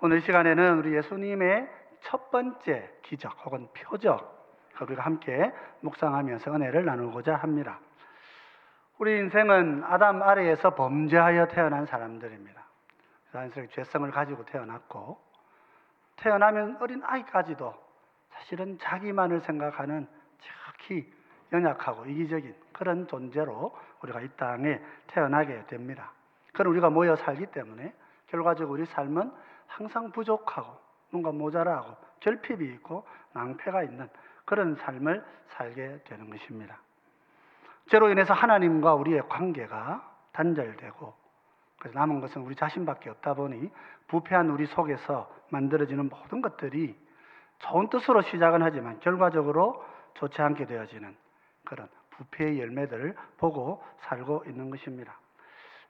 오늘 시간에는 우리 예수님의 첫 번째 기적 혹은 표적, 우리가 함께 묵상하면서 은혜를 나누고자 합니다. 우리 인생은 아담 아래에서 범죄하여 태어난 사람들입니다. 자연스럽게 죄성을 가지고 태어났고, 태어나면 어린 아이까지도 사실은 자기만을 생각하는 지극히 연약하고 이기적인 그런 존재로 우리가 이 땅에 태어나게 됩니다. 그럼 우리가 모여 살기 때문에 결과적으로 우리 삶은 항상 부족하고 뭔가 모자라고 결핍이 있고 낭패가 있는 그런 삶을 살게 되는 것입니다. 죄로 인해서 하나님과 우리의 관계가 단절되고, 그래서 남은 것은 우리 자신밖에 없다 보니 부패한 우리 속에서 만들어지는 모든 것들이 좋은 뜻으로 시작은 하지만 결과적으로 좋지 않게 되어지는 그런 부패의 열매들을 보고 살고 있는 것입니다.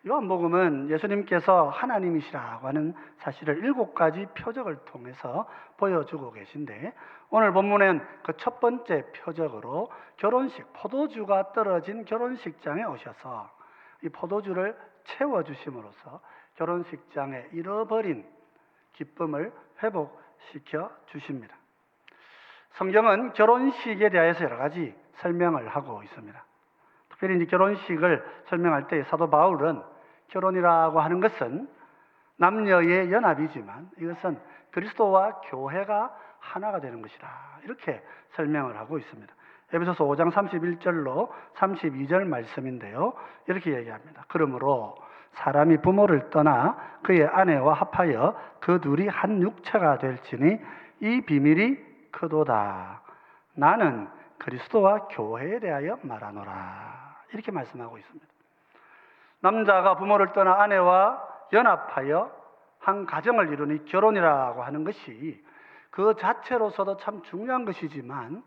요한복음은 예수님께서 하나님이시라고 하는 사실을 7가지 표적을 통해서 보여주고 계신데, 오늘 본문은 그 첫 번째 표적으로 결혼식, 포도주가 떨어진 결혼식장에 오셔서 이 포도주를 채워주심으로써 결혼식장에 잃어버린 기쁨을 회복시켜 주십니다. 성경은 결혼식에 대해서 여러 가지 설명을 하고 있습니다. 특별히 이제 결혼식을 설명할 때 사도 바울은 결혼이라고 하는 것은 남녀의 연합이지만 이것은 그리스도와 교회가 하나가 되는 것이다, 이렇게 설명을 하고 있습니다. 에베소서 5장 31절로 32절 말씀인데요, 이렇게 얘기합니다. 그러므로 사람이 부모를 떠나 그의 아내와 합하여 그 둘이 한 육체가 될지니 이 비밀이 크도다. 나는 그리스도와 교회에 대하여 말하노라, 이렇게 말씀하고 있습니다. 남자가 부모를 떠나 아내와 연합하여 한 가정을 이루니 결혼이라고 하는 것이 그 자체로서도 참 중요한 것이지만,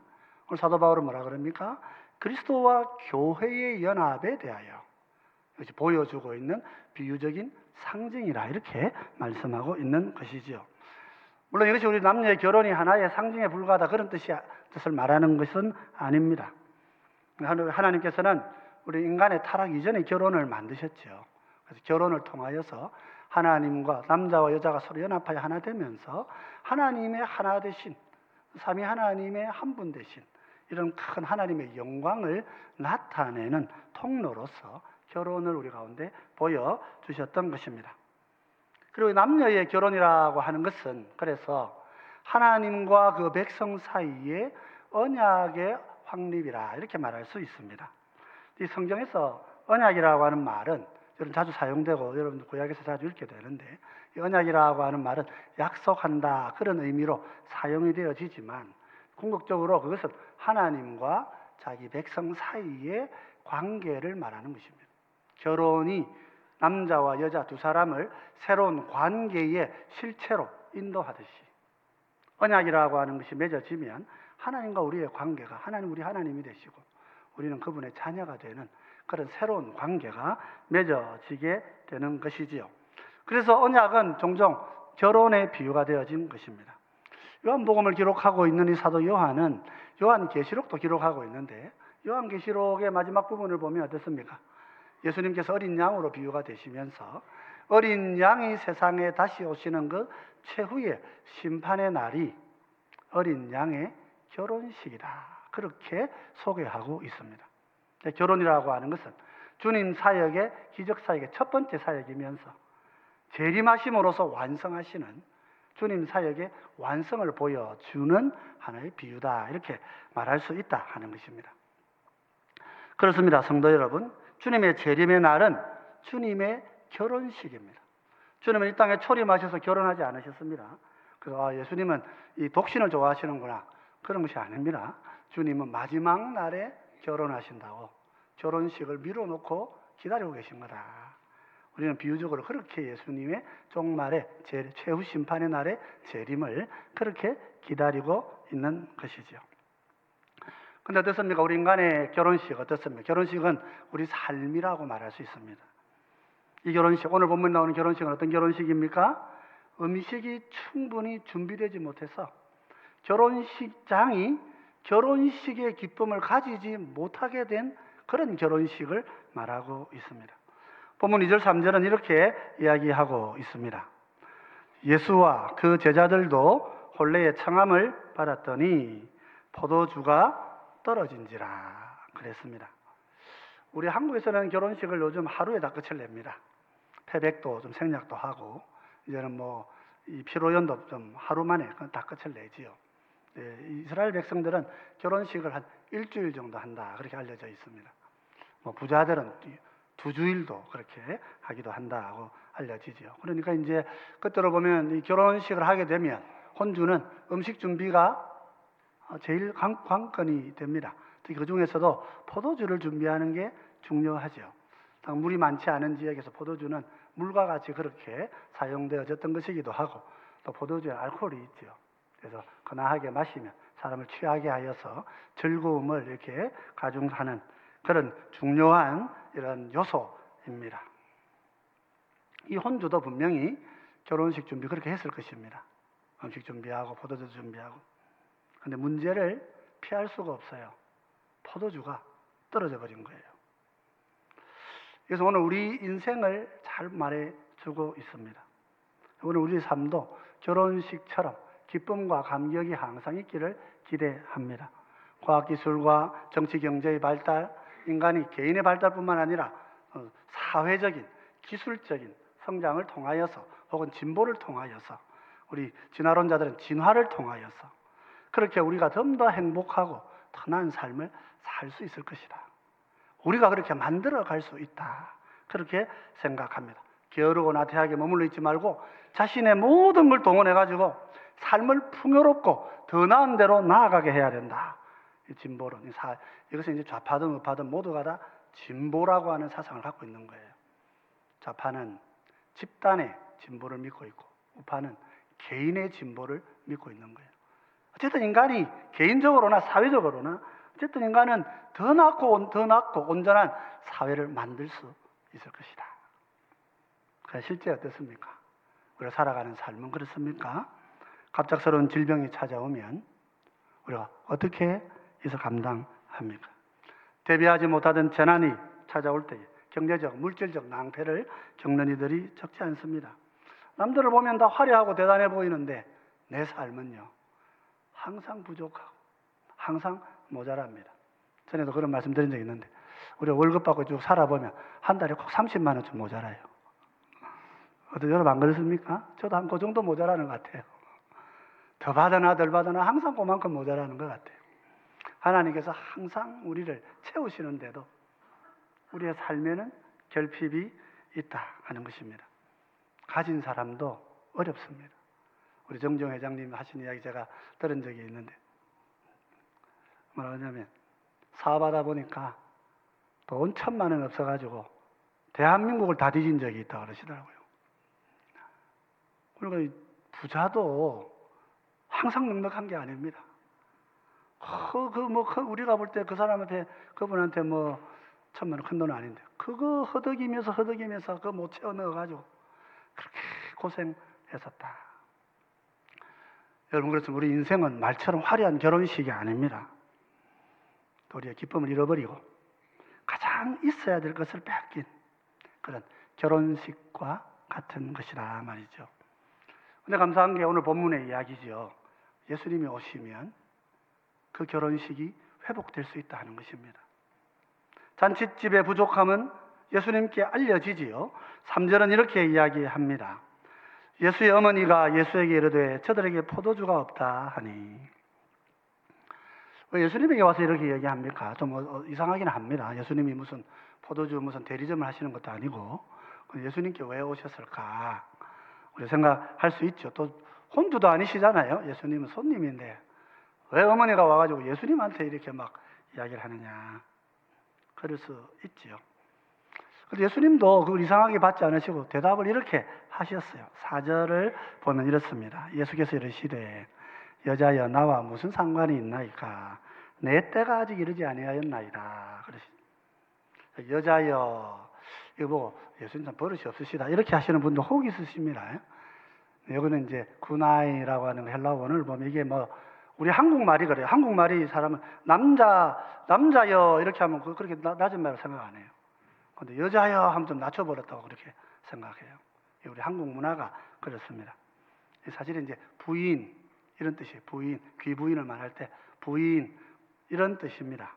오늘 사도 바울은 뭐라 그럽니까? 그리스도와 교회의 연합에 대하여 이것이 보여주고 있는 비유적인 상징이라, 이렇게 말씀하고 있는 것이지요. 물론 이것이 우리 남녀의 결혼이 하나의 상징에 불과하다, 그런 뜻을 말하는 것은 아닙니다. 하나님께서는 우리 인간의 타락 이전에 결혼을 만드셨죠. 그래서 결혼을 통하여서 하나님과 남자와 여자가 서로 연합하여 하나 되면서 하나님의 하나 되신, 삼위 하나님의 한 분 되신 이런 큰 하나님의 영광을 나타내는 통로로서 결혼을 우리 가운데 보여주셨던 것입니다. 그리고 남녀의 결혼이라고 하는 것은 그래서 하나님과 그 백성 사이에 언약의 확립이라, 이렇게 말할 수 있습니다. 이 성경에서 언약이라고 하는 말은 여러분 자주 사용되고 여러분 구약에서 자주 읽게 되는데, 이 언약이라고 하는 말은 약속한다, 그런 의미로 사용이 되어지지만 궁극적으로 그것은 하나님과 자기 백성 사이의 관계를 말하는 것입니다. 결혼이 남자와 여자 두 사람을 새로운 관계의 실체로 인도하듯이 언약이라고 하는 것이 맺어지면 하나님과 우리의 관계가, 하나님 우리 하나님이 되시고 우리는 그분의 자녀가 되는 그런 새로운 관계가 맺어지게 되는 것이지요. 그래서 언약은 종종 결혼의 비유가 되어진 것입니다. 요한복음을 기록하고 있는 이 사도 요한은 요한계시록도 기록하고 있는데, 요한계시록의 마지막 부분을 보면 어떻습니까? 예수님께서 어린 양으로 비유가 되시면서 어린 양이 세상에 다시 오시는 그 최후의 심판의 날이 어린 양의 결혼식이다, 그렇게 소개하고 있습니다. 결혼이라고 하는 것은 주님 사역의, 기적 사역의 첫 번째 사역이면서 재림하심으로써 완성하시는 주님 사역의 완성을 보여주는 하나의 비유다, 이렇게 말할 수 있다 하는 것입니다. 그렇습니다. 성도 여러분, 주님의 재림의 날은 주님의 결혼식입니다. 주님은 이 땅에 초림하셔서 결혼하지 않으셨습니다. 그래서 예수님은 이 독신을 좋아하시는구나, 그런 것이 아닙니다. 주님은 마지막 날에 결혼하신다고 결혼식을 미뤄놓고 기다리고 계신 거다. 우리는 비유적으로 그렇게 예수님의 종말의 최후 심판의 날의 재림을 그렇게 기다리고 있는 것이죠. 근데 어떻습니까? 우리 인간의 결혼식 어떻습니까? 결혼식은 우리 삶이라고 말할 수 있습니다. 이 결혼식, 오늘 본문 나오는 결혼식은 어떤 결혼식입니까? 음식이 충분히 준비되지 못해서 결혼식장이 결혼식의 기쁨을 가지지 못하게 된 그런 결혼식을 말하고 있습니다. 본문 2절 3절은 이렇게 이야기하고 있습니다. 예수와 그 제자들도 혼례의 청함을 받았더니 포도주가 떨어진지라 그랬습니다. 우리 한국에서는 결혼식을 요즘 하루에 다 끝을 냅니다. 패백도 좀 생략도 하고 이제는 뭐 이 피로연도 좀 하루 만에 다 끝을 내지요. 이스라엘 백성들은 결혼식을 한 일주일 정도 한다 그렇게 알려져 있습니다. 뭐 부자들은 2주일도 그렇게 하기도 한다고 알려지죠. 그러니까 이제 끝으로 보면 이 결혼식을 하게 되면 혼주는 음식 준비가 제일 관건이 됩니다. 특히 그 중에서도 포도주를 준비하는 게 중요하죠. 물이 많지 않은 지역에서 포도주는 물과 같이 그렇게 사용되어졌던 것이기도 하고 또 포도주에 알코올이 있죠. 그래서 건하게 마시면 사람을 취하게 하여서 즐거움을 이렇게 가중하는 그런 중요한 이런 요소입니다. 이 혼주도 분명히 결혼식 준비 그렇게 했을 것입니다. 음식 준비하고 포도주 준비하고. 근데 문제를 피할 수가 없어요. 포도주가 떨어져 버린 거예요. 그래서 오늘 우리 인생을 잘 말해주고 있습니다. 오늘 우리 삶도 결혼식처럼 기쁨과 감격이 항상 있기를 기대합니다. 과학기술과 정치, 경제의 발달, 인간이 개인의 발달뿐만 아니라 사회적인, 기술적인 성장을 통하여서 혹은 진보를 통하여서 우리 진화론자들은 진화를 통하여서 그렇게 우리가 좀 더 행복하고 더 나은 삶을 살 수 있을 것이다. 우리가 그렇게 만들어 갈 수 있다. 그렇게 생각합니다. 게으르고 나태하게 머물러 있지 말고 자신의 모든 걸 동원해가지고 삶을 풍요롭고 더 나은 대로 나아가게 해야 된다. 이 진보론, 이것은 이제 좌파든 우파든 모두가 다 진보라고 하는 사상을 갖고 있는 거예요. 좌파는 집단의 진보를 믿고 있고 우파는 개인의 진보를 믿고 있는 거예요. 어쨌든 인간이 개인적으로나 사회적으로나 어쨌든 인간은 더 낫고 온전한 사회를 만들 수 있을 것이다. 그래서 실제 어떻습니까? 우리가 살아가는 삶은 그렇습니까? 갑작스러운 질병이 찾아오면 우리가 어떻게 해서 감당합니까? 대비하지 못하던 재난이 찾아올 때에 경제적, 물질적 낭패를 겪는 이들이 적지 않습니다. 남들을 보면 다 화려하고 대단해 보이는데 내 삶은요 항상 부족하고 항상 모자랍니다. 전에도 그런 말씀 드린 적이 있는데 우리가 월급 받고 쭉 살아보면 한 달에 꼭 30만 원쯤 모자라요. 여러분 안 그렇습니까? 저도 한 그 정도 모자라는 것 같아요. 더 받으나 덜 받으나 항상 그만큼 모자라는 것 같아요. 하나님께서 항상 우리를 채우시는데도 우리의 삶에는 결핍이 있다 하는 것입니다. 가진 사람도 어렵습니다. 우리 정종 회장님 하신 이야기 제가 들은 적이 있는데 뭐라 하냐면 사업하다 보니까 돈 1,000만 원 없어가지고 대한민국을 다 뒤진 적이 있다고 그러시더라고요. 그러니까 부자도 항상 넉넉한 게 아닙니다. 우리가 볼 때 그 사람한테, 그분한테 1,000만 원 큰 돈은 아닌데, 그거 허덕이면서 그거 못 채워 넣어가지고 그렇게 고생했었다. 여러분, 그렇지만 우리 인생은 말처럼 화려한 결혼식이 아닙니다. 또 우리의 기쁨을 잃어버리고 가장 있어야 될 것을 뺏긴 그런 결혼식과 같은 것이라 말이죠. 근데 감사한 게 오늘 본문의 이야기죠. 예수님이 오시면 그 결혼식이 회복될 수 있다 하는 것입니다. 잔칫집의 부족함은 예수님께 알려지지요. 3절은 이렇게 이야기합니다. 예수의 어머니가 예수에게 이르되 저들에게 포도주가 없다 하니. 왜 예수님에게 와서 이렇게 얘기합니까? 좀 이상하긴 합니다. 예수님이 무슨 포도주 무슨 대리점을 하시는 것도 아니고 예수님께 왜 오셨을까? 우리 생각할 수 있죠. 또 혼주도 아니시잖아요. 예수님은 손님인데 왜 어머니가 와가지고 예수님한테 이렇게 막 이야기를 하느냐. 그럴 수 있지요. 근데 예수님도 그걸 이상하게 받지 않으시고 대답을 이렇게 하셨어요. 4절을 보면 이렇습니다. 예수께서 이르시되 여자여 나와 무슨 상관이 있나이까? 내 때가 아직 이르지 아니하였나이다. 그러시. 여자여 이거 보고 예수님 참 버릇이 없으시다 이렇게 하시는 분도 혹 있으십니다. 여기는 이제 구나이라고 하는 헬라어 원어를 보면 이게 우리 한국말이 그래요. 한국말이 사람은 남자여 이렇게 하면 그렇게 낮은 말로 생각 안 해요. 근데 여자여 하면 좀 낮춰버렸다고 그렇게 생각해요. 우리 한국 문화가 그렇습니다. 사실은 이제 부인 이런 뜻이에요. 부인, 귀부인을 말할 때 부인 이런 뜻입니다.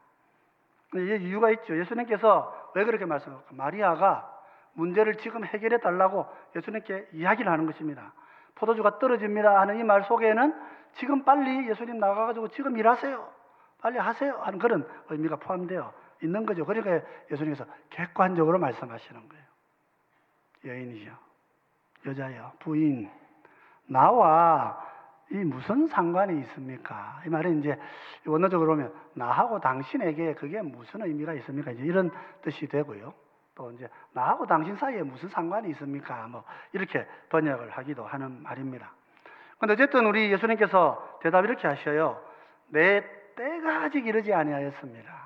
근데 이유가 있죠. 예수님께서 왜 그렇게 말씀하십니까? 마리아가 문제를 지금 해결해 달라고 예수님께 이야기를 하는 것입니다. 포도주가 떨어집니다 하는 이 말 속에는 지금 빨리 예수님 나가가지고 지금 일하세요, 빨리 하세요 하는 그런 의미가 포함되어 있는 거죠. 그러니까 예수님께서 객관적으로 말씀하시는 거예요. 여인이죠, 여자요, 부인, 나와 이 무슨 상관이 있습니까? 이 말은 이제 원어적으로 보면 나하고 당신에게 그게 무슨 의미가 있습니까? 이제 이런 뜻이 되고요. 또 이제 나하고 당신 사이에 무슨 상관이 있습니까? 뭐 이렇게 번역을 하기도 하는 말입니다. 근데 어쨌든 우리 예수님께서 대답 이렇게 하셔요. 내 때가 아직 이르지 아니하였습니다.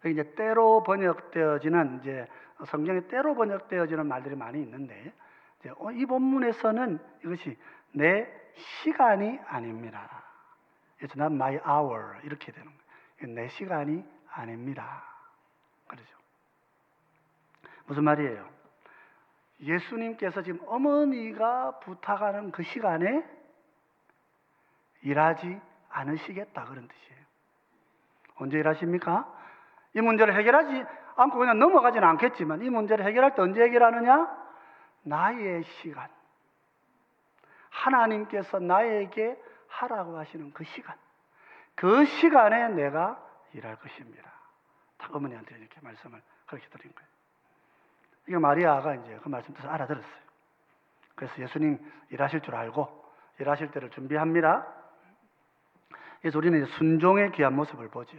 여기 이제 때로 번역되어지는 이제 성경에 때로 번역되어지는 말들이 많이 있는데 이제 이 본문에서는 이것이 내 시간이 아닙니다. It's not my hour 이렇게 되는 거예요. 내 시간이 아닙니다. 그렇죠? 무슨 말이에요? 예수님께서 지금 어머니가 부탁하는 그 시간에 일하지 않으시겠다 그런 뜻이에요. 언제 일하십니까? 이 문제를 해결하지 않고 그냥 넘어가지는 않겠지만 이 문제를 해결할 때 언제 해결하느냐? 나의 시간. 하나님께서 나에게 하라고 하시는 그 시간. 그 시간에 내가 일할 것입니다. 딱 어머니한테 이렇게 말씀을 그렇게 드린 거예요. 이게 마리아가 이제 그 말씀 뜻을 알아들었어요. 그래서 예수님 일하실 줄 알고 일하실 때를 준비합니다. 그래서 우리는 이제 순종의 귀한 모습을 보죠.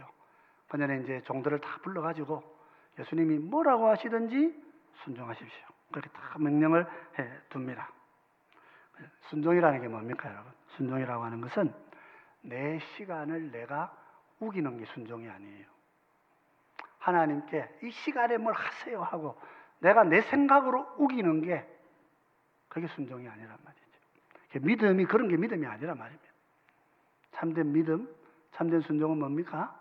번연에 이제 종들을 다 불러가지고 예수님이 뭐라고 하시든지 순종하십시오. 그렇게 다 명령을 해 둡니다. 순종이라는 게 뭡니까, 여러분? 순종이라고 하는 것은 내 시간을 내가 우기는 게 순종이 아니에요. 하나님께 이 시간에 뭘 하세요 하고 내가 내 생각으로 우기는 게 그게 순종이 아니란 말이죠. 믿음이 그런 게 믿음이 아니란 말입니다. 참된 믿음, 참된 순종은 뭡니까?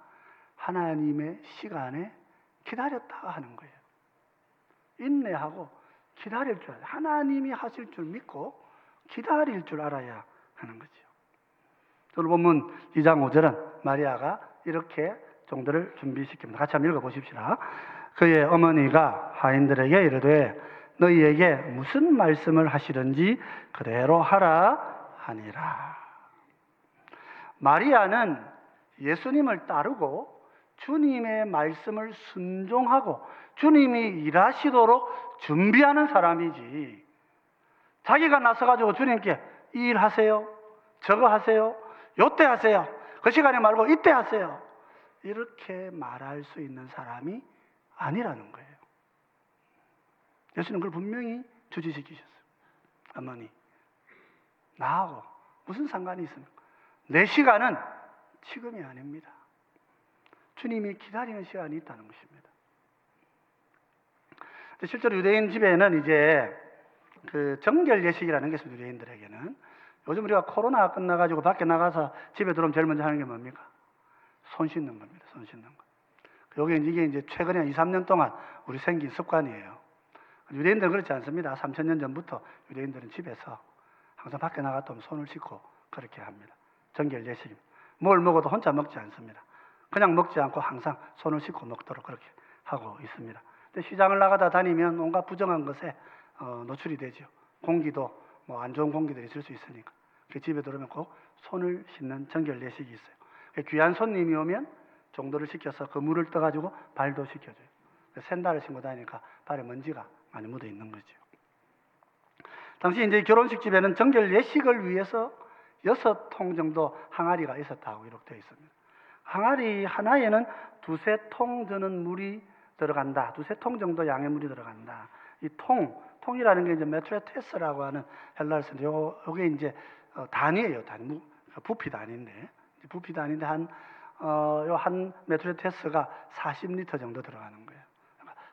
하나님의 시간에 기다렸다가 하는 거예요. 인내하고 기다릴 줄 알아요. 하나님이 하실 줄 믿고 기다릴 줄 알아야 하는 거죠. 오늘 본문 2장 5절은 마리아가 이렇게 종들을 준비시킵니다. 같이 한번 읽어보십시다. 그의 어머니가 하인들에게 이르되 너희에게 무슨 말씀을 하시든지 그대로 하라 하니라. 마리아는 예수님을 따르고 주님의 말씀을 순종하고 주님이 일하시도록 준비하는 사람이지, 자기가 나서가지고 주님께 이 일 하세요, 저거 하세요, 요때 하세요, 그 시간에 말고 이때 하세요 이렇게 말할 수 있는 사람이 아니라는 거예요. 예수님은 그걸 분명히 주지시키셨어요. 어머니, 나하고 무슨 상관이 있습니까? 내 시간은 지금이 아닙니다. 주님이 기다리는 시간이 있다는 것입니다. 실제로 유대인 집에는 이제 그 정결 예식이라는 게 있습니다. 유대인들에게는. 요즘 우리가 코로나 끝나가지고 밖에 나가서 집에 들어오면 제일 먼저 하는 게 뭡니까? 손 씻는 겁니다. 손 씻는 거. 이게 이제 최근에 한 2, 3년 동안 우리 생긴 습관이에요. 유대인들은 그렇지 않습니다. 3,000년 전부터 유대인들은 집에서 항상 밖에 나갔다 오면 손을 씻고 그렇게 합니다. 정결 예식입니다. 뭘 먹어도 혼자 먹지 않습니다. 그냥 먹지 않고 항상 손을 씻고 먹도록 그렇게 하고 있습니다. 근데 시장을 나가다 다니면 온갖 부정한 것에 노출이 되죠. 공기도 뭐 안 좋은 공기들이 있을 수 있으니까. 집에 들어오면 꼭 손을 씻는 정결 예식이 있어요. 귀한 손님이 오면 정도를 시켜서 그 물을 떠가지고 발도 씻겨줘요. 샌들을 신고 다니니까 발에 먼지가 많이 묻어 있는 거죠. 당시 이제 결혼식 집에는 정결 예식을 위해서 6통 정도 항아리가 있었다고 기록되어 있습니다. 항아리 하나에는 2~3통 드는 물이 들어간다. 2~3통 정도 양의 물이 들어간다. 이 통이라는 게 이제 메트레테스라고 하는 헬라어인데 요게 이제 단위예요. 단위. 부피 단위인데. 부피 단위인데 한 메트레테스가 40리터 정도 들어가는 거예요.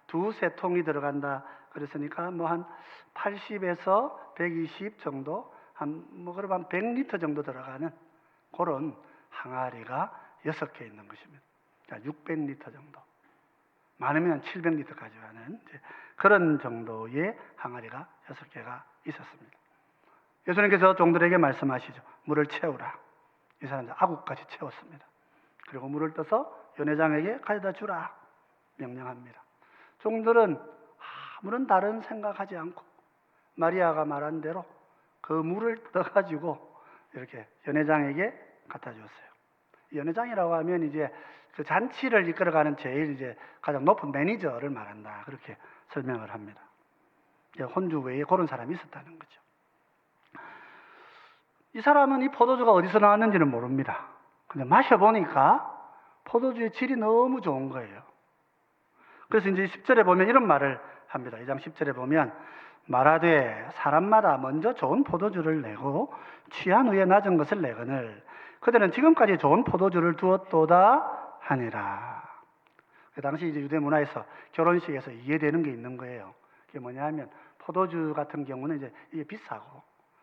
2~3통이 들어간다. 그랬으니까 뭐 한 80에서 120 정도, 그럼 한 100리터 정도 들어가는 그런 항아리가 6개 있는 것입니다. 600리터 정도. 많으면 700리터까지 가는 그런 정도의 항아리가 6개가 있었습니다. 예수님께서 종들에게 말씀하시죠. 물을 채우라. 이 사람들 아구까지 채웠습니다. 그리고 물을 떠서 연회장에게 가져다 주라 명령합니다. 종들은 아무런 다른 생각하지 않고 마리아가 말한 대로 그 물을 떠가지고 이렇게 연회장에게 갖다 줬어요. 연회장이라고 하면 이제 그 잔치를 이끌어가는 제일 이제 가장 높은 매니저를 말한다. 그렇게 설명을 합니다. 혼주 외에 그런 사람이 있었다는 거죠. 이 사람은 이 포도주가 어디서 나왔는지는 모릅니다. 근데 마셔보니까 포도주의 질이 너무 좋은 거예요. 그래서 이제 10절에 보면 이런 말을 합니다. 2장 10절에 보면 말하되 사람마다 먼저 좋은 포도주를 내고 취한 후에 낮은 것을 내거늘 그들은 지금까지 좋은 포도주를 두었도다 하니라. 그 당시 이제 유대 문화에서 결혼식에서 이해되는 게 있는 거예요. 그게 뭐냐 하면 포도주 같은 경우는 이제 이게 비싸고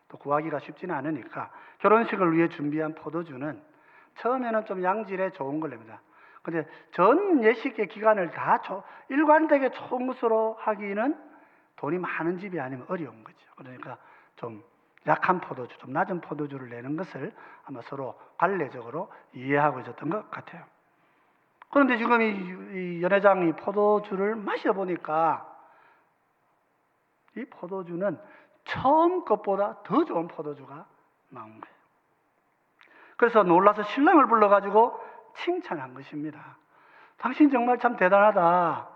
또 구하기가 쉽지는 않으니까 결혼식을 위해 준비한 포도주는 처음에는 좀 양질의 좋은 걸 냅니다. 근데 전 예식의 기간을 다 일관되게 좋은 것으로 하기는 돈이 많은 집이 아니면 어려운 거죠. 그러니까 좀 약한 포도주, 좀 낮은 포도주를 내는 것을 아마 서로 관례적으로 이해하고 있었던 것 같아요. 그런데 지금 이 연회장이 포도주를 마셔보니까 이 포도주는 처음 것보다 더 좋은 포도주가 나온 거예요. 그래서 놀라서 신랑을 불러가지고 칭찬한 것입니다. 당신 정말 참 대단하다.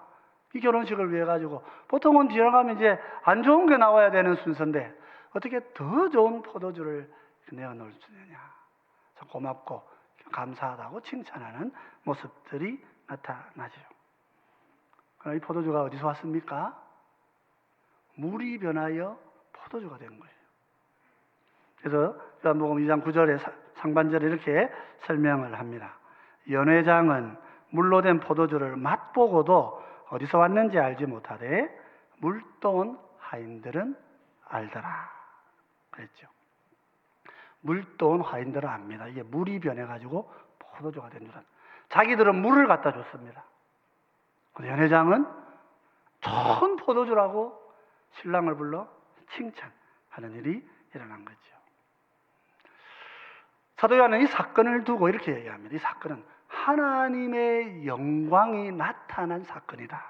이 결혼식을 위해 가지고 보통은 뒤에 가면 이제 안 좋은 게 나와야 되는 순서인데 어떻게 더 좋은 포도주를 내어놓을 수 있느냐. 참 고맙고 감사하다고 칭찬하는 모습들이 나타나죠. 그러나 이 포도주가 어디서 왔습니까? 물이 변하여 포도주가 된 거예요. 그래서 요한복음 2장 9절에 상반절에 이렇게 설명을 합니다. 연회장은 물로 된 포도주를 맛보고도 어디서 왔는지 알지 못하되 물떠온 하인들은 알더라 그랬죠. 물떠온 하인들은 압니다. 이게 물이 변해가지고 포도주가 된 줄은 자기들은 물을 갖다 줬습니다. 연회장은 좋은 포도주라고 신랑을 불러 칭찬하는 일이 일어난 거죠. 사도 요한은 이 사건을 두고 이렇게 얘기합니다. 이 사건은 하나님의 영광이 나타난 사건이다.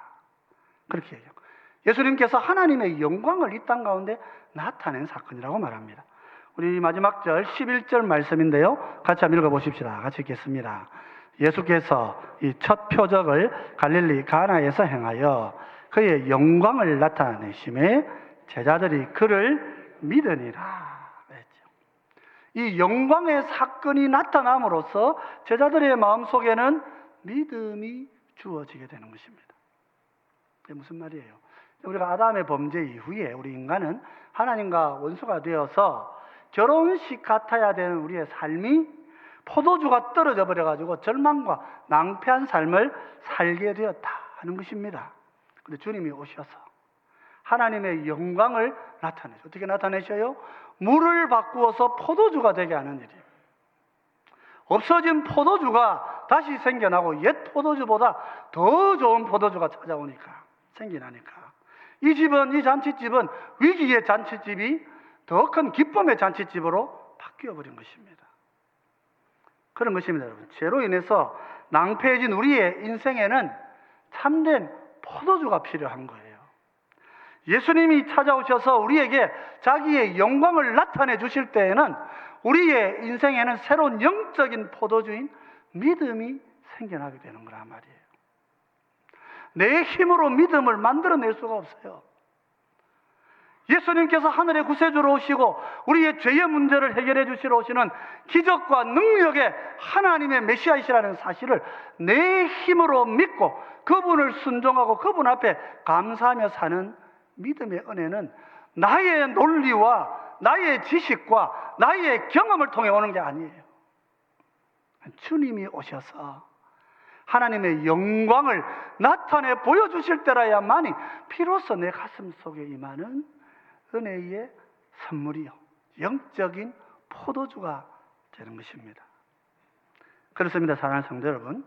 그렇게 얘기하고 예수님께서 하나님의 영광을 이 땅 가운데 나타낸 사건이라고 말합니다. 우리 마지막 절 11절 말씀인데요. 같이 한번 읽어보십시다. 같이 읽겠습니다. 예수께서 이 첫 표적을 갈릴리 가나에서 행하여 그의 영광을 나타내심에 제자들이 그를 믿으니라. 이 영광의 사건이 나타남으로써 제자들의 마음속에는 믿음이 주어지게 되는 것입니다. 이게 무슨 말이에요? 우리가 아담의 범죄 이후에 우리 인간은 하나님과 원수가 되어서 결혼식 같아야 되는 우리의 삶이 포도주가 떨어져 버려가지고 절망과 낭패한 삶을 살게 되었다 하는 것입니다. 그런데 주님이 오셔서 하나님의 영광을 나타내죠. 어떻게 나타내셔요? 물을 바꾸어서 포도주가 되게 하는 일이에요. 없어진 포도주가 다시 생겨나고 옛 포도주보다 더 좋은 포도주가 찾아오니까 생겨나니까 이 집은, 이 잔치집은 위기의 잔치집이 더 큰 기쁨의 잔치집으로 바뀌어버린 것입니다. 그런 것입니다, 여러분. 죄로 인해서 낭패해진 우리의 인생에는 참된 포도주가 필요한 거예요. 예수님이 찾아오셔서 우리에게 자기의 영광을 나타내 주실 때에는 우리의 인생에는 새로운 영적인 포도주인 믿음이 생겨나게 되는 거란 말이에요. 내 힘으로 믿음을 만들어낼 수가 없어요. 예수님께서 하늘의 구세주로 오시고 우리의 죄의 문제를 해결해 주시러 오시는 기적과 능력의 하나님의 메시아이시라는 사실을 내 힘으로 믿고 그분을 순종하고 그분 앞에 감사하며 사는 믿음의 은혜는 나의 논리와 나의 지식과 나의 경험을 통해 오는 게 아니에요. 주님이 오셔서 하나님의 영광을 나타내 보여주실 때라야만이 비로소 내 가슴 속에 임하는 은혜의 선물이요, 영적인 포도주가 되는 것입니다. 그렇습니다, 사랑하는 성도 여러분.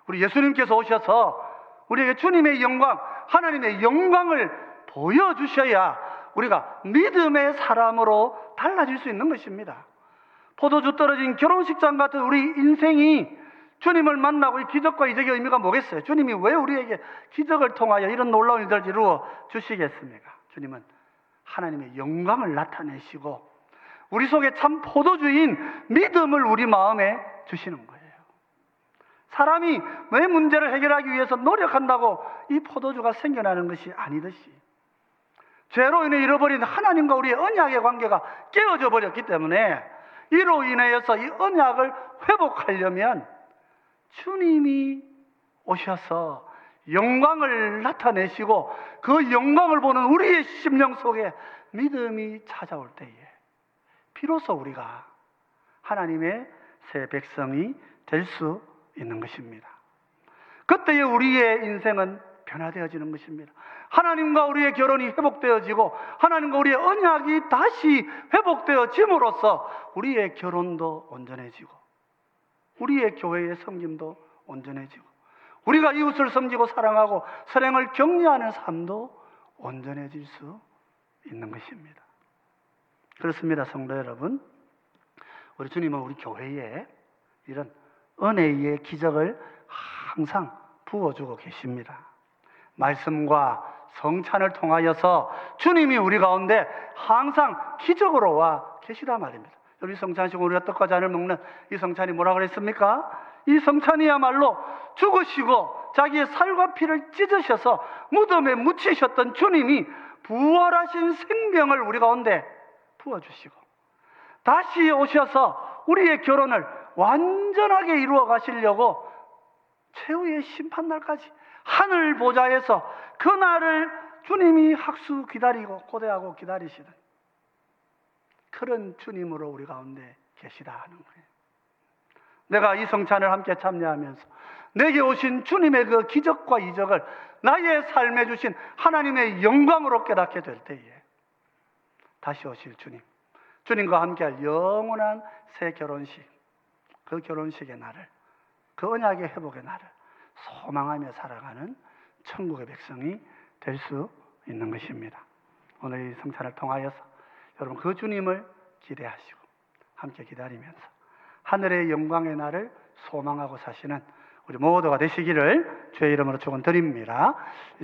우리 예수님께서 오셔서 우리에게 주님의 영광, 하나님의 영광을 보여주셔야 우리가 믿음의 사람으로 달라질 수 있는 것입니다. 포도주 떨어진 결혼식장 같은 우리 인생이 주님을 만나고 이 기적과 이적의 의미가 뭐겠어요? 주님이 왜 우리에게 기적을 통하여 이런 놀라운 일들을 이루어 주시겠습니까? 주님은 하나님의 영광을 나타내시고 우리 속에 참 포도주인 믿음을 우리 마음에 주시는 거예요. 사람이 내 문제를 해결하기 위해서 노력한다고 이 포도주가 생겨나는 것이 아니듯이 죄로 인해 잃어버린 하나님과 우리의 언약의 관계가 깨어져 버렸기 때문에 이로 인하여서 이 언약을 회복하려면 주님이 오셔서 영광을 나타내시고 그 영광을 보는 우리의 심령 속에 믿음이 찾아올 때에 비로소 우리가 하나님의 새 백성이 될 수 있는 것입니다. 그때에 우리의 인생은 변화되어지는 것입니다. 하나님과 우리의 결혼이 회복되어지고 하나님과 우리의 언약이 다시 회복되어짐으로써 우리의 결혼도 온전해지고 우리의 교회의 섬김도 온전해지고 우리가 이웃을 섬기고 사랑하고 선행을 격려하는 삶도 온전해질 수 있는 것입니다. 그렇습니다. 성도 여러분, 우리 주님은 우리 교회에 이런 은혜의 기적을 항상 부어주고 계십니다. 말씀과 성찬을 통하여서 주님이 우리 가운데 항상 기적으로 와 계시다 말입니다. 우리 성찬식 우리가 떡과 잔을 먹는 이 성찬이 뭐라 그랬습니까? 이 성찬이야말로 죽으시고 자기의 살과 피를 찢으셔서 무덤에 묻히셨던 주님이 부활하신 생명을 우리 가운데 부어주시고 다시 오셔서 우리의 결혼을 완전하게 이루어 가시려고 최후의 심판날까지 하늘 보좌에서 그날을 주님이 학수 기다리고 고대하고 기다리시는 그런 주님으로 우리 가운데 계시다 하는 거예요. 내가 이 성찬을 함께 참여하면서 내게 오신 주님의 그 기적과 이적을 나의 삶에 주신 하나님의 영광으로 깨닫게 될 때에 다시 오실 주님, 주님과 함께할 영원한 새 결혼식, 그 결혼식의 날을, 그 언약의 회복의 날을 소망하며 살아가는 천국의 백성이 될 수 있는 것입니다. 오늘 이 성찬을 통하여서 여러분 그 주님을 기대하시고 함께 기다리면서 하늘의 영광의 날을 소망하고 사시는 우리 모두가 되시기를 주의 이름으로 축원드립니다.